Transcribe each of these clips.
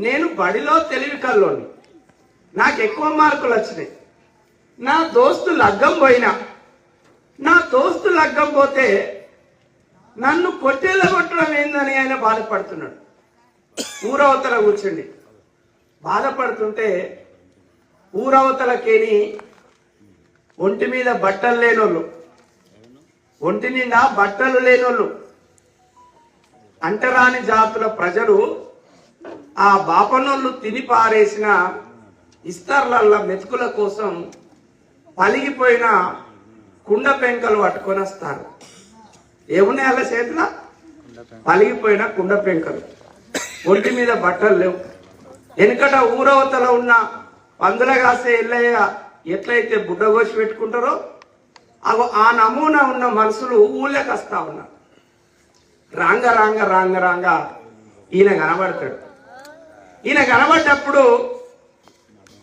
నేను బడిలో తెలివి కల్లోని, నాకు ఎక్కువ మార్కులు వచ్చినాయి. నా దోస్తు లగ్గం పోయినా, నా దోస్తు లగ్గం పోతే నన్ను కొట్టడం ఏందని ఆయన బాధపడుతున్నాడు. ఊరవతల కూర్చుండి బాధపడుతుంటే, ఊరవతలకేని ఒంటి మీద బట్టలు లేనోళ్ళు, ఒంటి నిండా బట్టలు లేనోళ్ళు, అంటరాని జాతుల ప్రజలు ఆ బాపనోళ్ళు తిని పారేసిన ఇస్తర్లల్ల మెతుకుల కోసం పలిగిపోయిన కుండ పెంకలు పట్టుకొని వస్తారు. ఏమున్నాయి అలా చేతుల? పలిగిపోయిన కుండ పెంకలు. ఒంటి మీద బట్టలు లేవు. వెనుకట ఊరవతల ఉన్న పందుల కాసే ఎల్లయ్య ఎట్లయితే బుడ్డగోసి పెట్టుకుంటారో ఆ నమూనా ఉన్న మనుషులు ఊళ్ళకి వస్తా ఉన్నారు. రాంగ రాంగ రాంగ రాంగ ఈయన కనబడతాడు. ఈయన కనబడ్డప్పుడు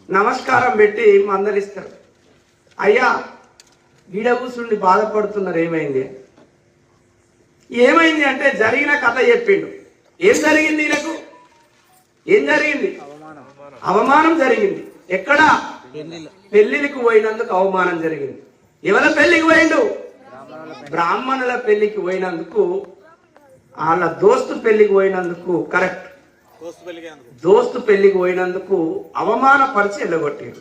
నమస్కారం పెట్టి మందలిస్తాడు. అయ్యా, గీడ కూర్చుండి బాధపడుతున్నారు, ఏమైంది? ఏమైంది అంటే జరిగిన కథ చెప్పిండు. ఏం జరిగింది? ఈయనకు ఏం జరిగింది? అవమానం జరిగింది. ఎక్కడ? పెళ్లికి పోయినందుకు అవమానం జరిగింది. ఎవరి పెళ్లికి పోయిండు? బ్రాహ్మణుల పెళ్లికి పోయినందుకు, వాళ్ళ దోస్తు పెళ్లికి పోయినందుకు. కరెక్ట్, దోస్తు పెళ్లికి పోయినందుకు అవమానపరిచి వెళ్ళగొట్టాడు.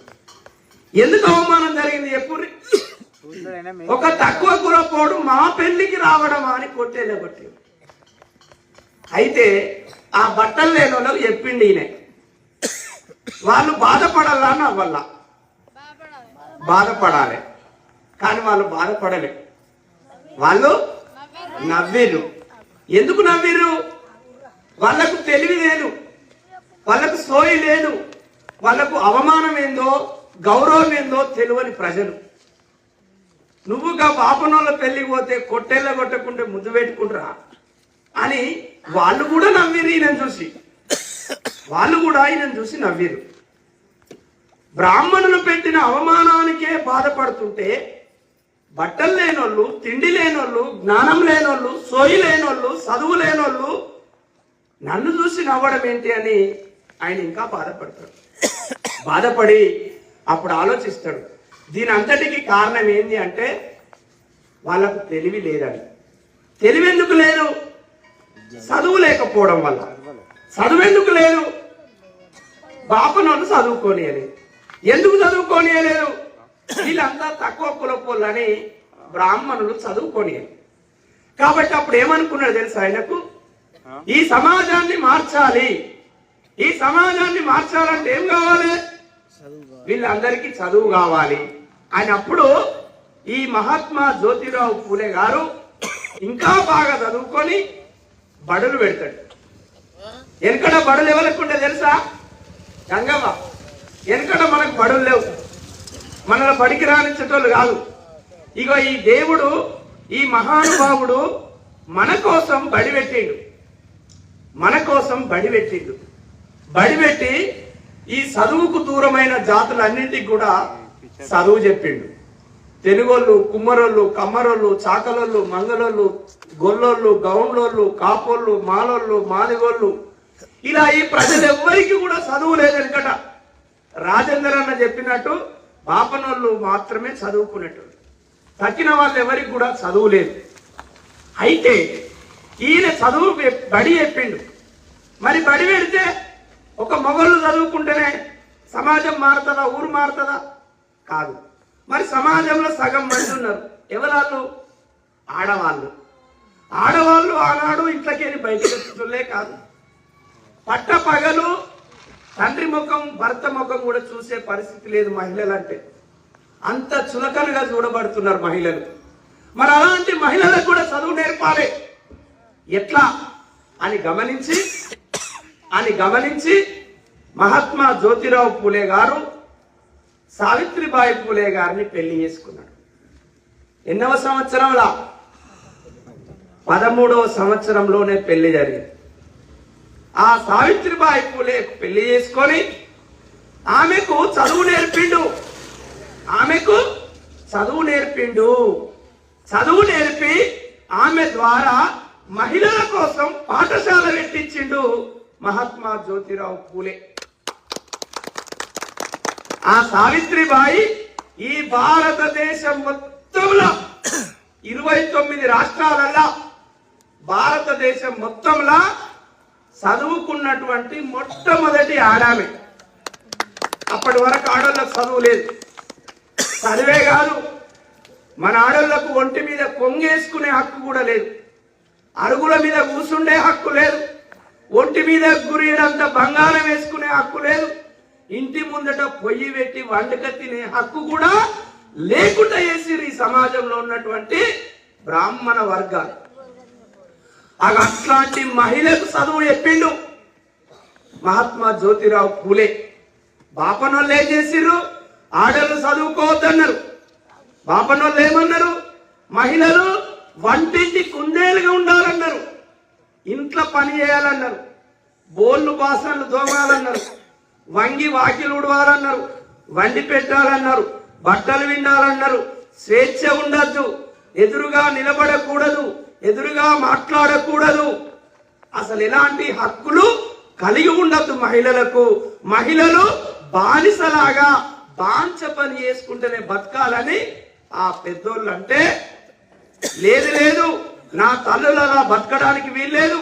ఎందుకు అవమానం జరిగింది? ఎప్పుడు ఒక తక్కువ కురపోడు మా పెళ్లికి రావడం అని కొట్టేళ్ళగొట్టాడు. అయితే ఆ బట్టలు లేని వాళ్ళకి చెప్పిండి ఈయన, వాళ్ళు బాధపడాలా నవ్వాల? బాధపడాలి. కానీ వాళ్ళు బాధపడలే, వాళ్ళు నవ్వేరు. ఎందుకు నవ్వేరు? వాళ్ళకు తెలివి లేదు, వాళ్ళకు సోయి లేదు, వాళ్ళకు అవమానం ఏందో గౌరవం ఏందో తెలియని ప్రజలు. నువ్వుగా బాపనోళ్ళ పెళ్లికి పోతే కొట్టేళ్ళ కొట్టకుంటే ముద్దు పెట్టుకుంటారా అని వాళ్ళు కూడా నవ్విరు. ఈయనను చూసి వాళ్ళు కూడా ఈయనను చూసి నవ్విరు. బ్రాహ్మణులు పెట్టిన అవమానానికే బాధపడుతుంటే బట్టలు లేనోళ్ళు, తిండి లేనోళ్ళు, జ్ఞానం లేనోళ్ళు, సోయి లేనోళ్ళు, చదువు లేనోళ్ళు నన్ను చూసి నవ్వడం ఏంటి అని ఆయన ఇంకా బాధపడతాడు. బాధపడి అప్పుడు ఆలోచిస్తాడు, దీని అంతటికి కారణం ఏంది అంటే వాళ్ళకు తెలివి లేదని. తెలివి ఎందుకు లేదు? చదువు లేకపోవడం వల్ల. చదువు ఎందుకు లేదు? బాపనోళ్ళు చదువుకోనియలేదు. ఎందుకు చదువుకోనియలేదు? వీళ్ళంతా తక్కువ కులపోళ్ళని బ్రాహ్మణులు చదువుకోనియలేదు. కాబట్టి అప్పుడు ఏమనుకున్నాడు తెలుసా ఆయనకు? ఈ సమాజాన్ని మార్చాలి. ఈ సమాజాన్ని మార్చాలంటే ఏం కావాలి? వీళ్ళందరికీ చదువు కావాలి అని అప్పుడు ఈ మహాత్మా జ్యోతిరావు పూలే గారు ఇంకా బాగా చదువుకొని బడులు పెడతాడు. వెనకడ బడులు ఎవరికి తెలుసా? గంగవ్వ, వెనకడ మనకు బడులు లేవు, మనల్ని బడికి రానిచ్చేటోళ్ళు కాదు. ఇగో ఈ దేవుడు, ఈ మహానుభావుడు మన కోసం బడి పెట్టిండు, మన కోసం బడి పెట్టిండు. బడి పెట్టి ఈ చదువుకు దూరమైన జాతులన్నింటికి కూడా చదువు చెప్పిండు. తెలుగోళ్ళు, కుమ్మరోళ్ళు, కమ్మరోళ్ళు, చాకలోళ్ళు, మంగళోళ్ళు, గొల్లోళ్ళు, గౌండ్లోళ్ళు, కాపోళ్ళు, మాలోళ్ళు, మాదిగోళ్ళు, ఇలా ఈ ప్రజలు ఎవ్వరికి కూడా చదువు లేదు. వెనకట రాజేందర్ అన్న చెప్పినట్టు బాపనోళ్ళు మాత్రమే చదువుకునేట్టు, తక్కిన వాళ్ళు ఎవరికి కూడా చదువు లేదు. అయితే ఈయన చదువు బడి చెప్పిండు. మరి బడి పెడితే ఒక మొగళ్ళు చదువుకుంటేనే సమాజం మారుతుందా? ఊరు మారుతుందా? కాదు. మరి సమాజంలో సగం మంది ఉన్నారు. ఎవరు? ఆడవాళ్ళు. ఆడవాళ్ళు ఆనాడు ఇంట్లోకి బయటకు వచ్చులే కాదు, పట్ట పగలు తండ్రి ముఖం భర్త ముఖం కూడా చూసే పరిస్థితి లేదు మహిళలు అంటే. అంత చులకనగా చూడబడుతున్నారు మహిళలు. మరి అలాంటి మహిళలకు కూడా చదువు నేర్పాలి ఎట్లా అని గమనించి మహాత్మా జ్యోతిరావు పూలే గారు సావిత్రిబాయి పూలే గారిని పెళ్లి చేసుకున్నాడు. ఎన్నవ సంవత్సరంలో? 13వ సంవత్సరంలోనే పెళ్లి జరిగింది. ఆ సావిత్రిబాయి పూలే పెళ్లి చేసుకొని ఆమెకు చదువు నేర్పిండు. చదువు నేర్పి ఆమె ద్వారా మహిళల కోసం పాఠశాల పెట్టించిండు మహాత్మా జ్యోతిరావు పూలే. ఆ సావిత్రిబాయి ఈ భారతదేశం మొత్తంలో 29 రాష్ట్రాలలో భారతదేశం మొత్తంలో చదువుకున్నటువంటి మొట్టమొదటి ఆడామె. అప్పటి వరకు ఆడోళ్ళకు చదువు లేదు. చదివే కాదు, మన ఆడోళ్లకు ఒంటి మీద కొంగేసుకునే హక్కు కూడా లేదు, అరుగుల మీద కూర్చుండే హక్కు లేదు, ఒంటి మీద గురియడంత బంగారం వేసుకునే హక్కు లేదు, ఇంటి ముందట పొయ్యి పెట్టి వండుక తినే హక్కు కూడా లేకుండా చేసిరు ఈ సమాజంలో ఉన్నటువంటి బ్రాహ్మణ వర్గాలు. అట్లాంటి మహిళకు చదువు చెప్పిండు మహాత్మా జ్యోతిరావు పూలే. బాపనోళ్ళు ఏం చేసిర్రు? ఆడలు చదువుకోవద్దన్నారు. బాపనోళ్ళు ఏమన్నారు? మహిళలు వంటింటి కుందేలుగా ఉండాలన్నారు, ఇంట్లో పని చేయాలన్నారు, బోళ్ళు బాసనలు దోమాలన్నారు, వంగి వాకిలు ఉడవాలన్నారు, వండి పెట్టాలన్నారు, బట్టలు విండాలన్నారు, స్వేచ్ఛ ఉండద్దు, ఎదురుగా నిలబడకూడదు, ఎదురుగా మాట్లాడకూడదు, అసలు ఎలాంటి హక్కులు కలిగి ఉండద్దు మహిళలకు. మహిళలు బానిసలాగా బాంచ పని చేసుకుంటేనే బతకాలని ఆ పెద్దోళ్ళు అంటే, లేదు లేదు నా తల్లులలా బతకడానికి వీల్లేదు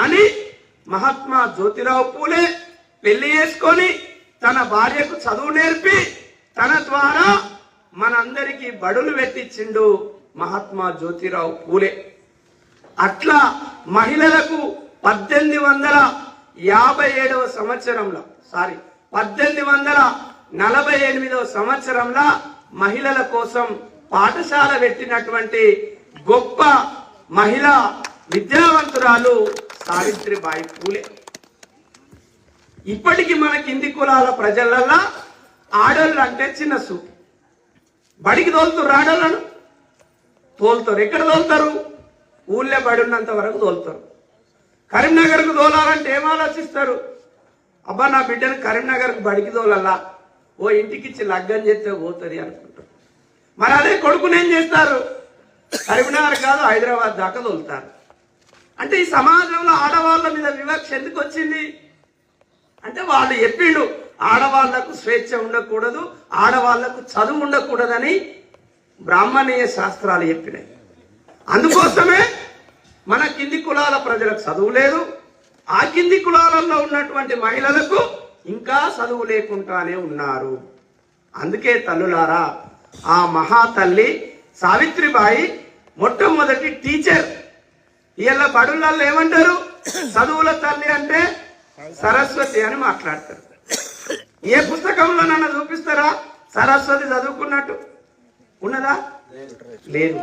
అని మహాత్మా జ్యోతిరావు పూలే పెళ్లి చేసుకొని తన భార్యకు చదువు నేర్పి తన ద్వారా మనందరికీ బడులు పెట్టించిండు మహాత్మా జ్యోతిరావు పూలే. అట్లా మహిళలకు 1857వ సంవత్సరంలో 1848వ సంవత్సరంలో మహిళల కోసం పాఠశాల పెట్టినటువంటి గొప్ప మహిళా విద్యావంతురాలు సావిత్రిబాయి పూలే. ఇప్పటికి మన కింది కులాల ప్రజలల్లా ఆడోళ్ళు అంటే చిన్న సూపు. బడికి తోలుతారు, ఆడోళ్ళను తోలుతారు. ఎక్కడ తోలుతారు? ఊళ్ళో బడి ఉన్నంత వరకు తోలుతారు. కరీంనగర్కు తోలాలంటే ఏం ఆలోచిస్తారు? అబ్బా నా బిడ్డను కరీంనగర్కు బడికి తోలల్లా, ఓ ఇంటికిచ్చి లగ్గం చేస్తే పోతుంది అనుకుంటారు. మరి అదే కొడుకుని ఏం చేస్తారు? కరీంనగర్ కాదు హైదరాబాద్ దాకా తోలుతారు. అంటే ఈ సమాజంలో ఆడవాళ్ళ మీద వివక్ష ఎందుకు వచ్చింది అంటే, వాళ్ళు చెప్పిండు ఆడవాళ్లకు స్వేచ్ఛ ఉండకూడదు, ఆడవాళ్లకు చదువు ఉండకూడదని బ్రాహ్మణీయ శాస్త్రాలు చెప్పినాయి. అందుకోసమే మన కింది కులాల ప్రజలకు చదువు లేదు, ఆ కింది కులాలలో ఉన్నటువంటి మహిళలకు ఇంకా చదువు లేకుండానే ఉన్నారు. అందుకే తల్లులారా, ఆ మహాతల్లి సావిత్రిబాయి మొట్టమొదటి టీచర్. ఇలా బడులలో ఏమంటారు? చదువుల తల్లి అంటే సరస్వతి అని మాట్లాడతారు. ఏ పుస్తకంలో నన్ను చూపిస్తారా సరస్వతి చదువుకున్నట్టు? ఉన్నదా? లేదు.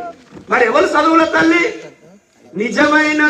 మరి ఎవరు చదువుల తల్లి? నిజమైన